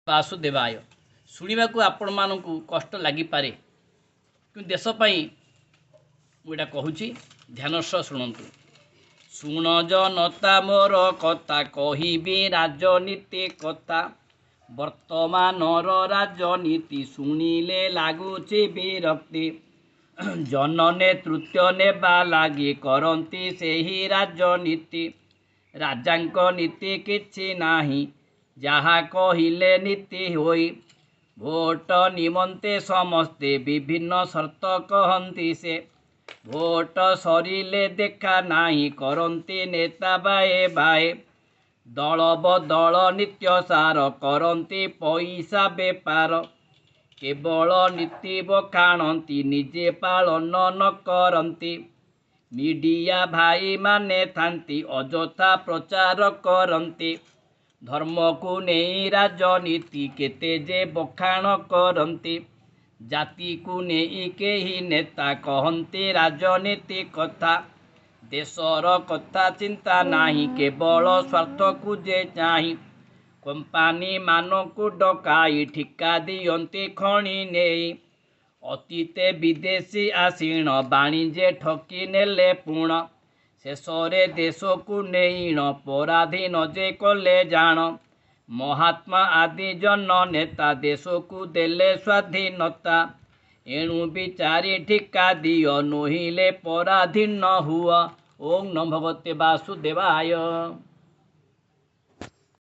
वासुदेवाय शुणा को आपण मानक कष्ट लगिपे कि देश मुझा कहूँ ध्यान सह शुणु शुण जनता मोर कथा कहबी राजनीति कथा वर्तमान राजनीति शुणिले लगुच विरक्ति जन नेतृत्व नेबा लगी करती से ही राजनीति राजांक नीति किछि नाही जहा कहिले नीति होई भोट निमंते समस्ते विभिन्न शर्त कहती से भोट सरिले देखा नाही करती नेता बाए बाए दल बदल नित्य सार करती पैसा बेपार केवल नीति बखाणती निजे पालन न करती मीडिया भाई माने थांती अजथा प्रचार करती धर्म को नहीं राजनीति केते जे बखाण करती जाति को नहीं केही नेता कहते राजनीति कथा देशर कथा चिंता नाही केवल स्वार्थ को जे चाही कंपानी मान को डकाई ठिका दियंती खणी नहीं अतीते विदेशी आसीण वाणिज्य ठकी नेले पुण शेषरे देश को नहीं पराधीन जे कले जान महात्मा आदि जन नेता देश को देले स्वाधीनता एणु विचारी ठिका दियो नोहिले पराधीन हुआ। ओम नमो भगवते वासुदेवाय।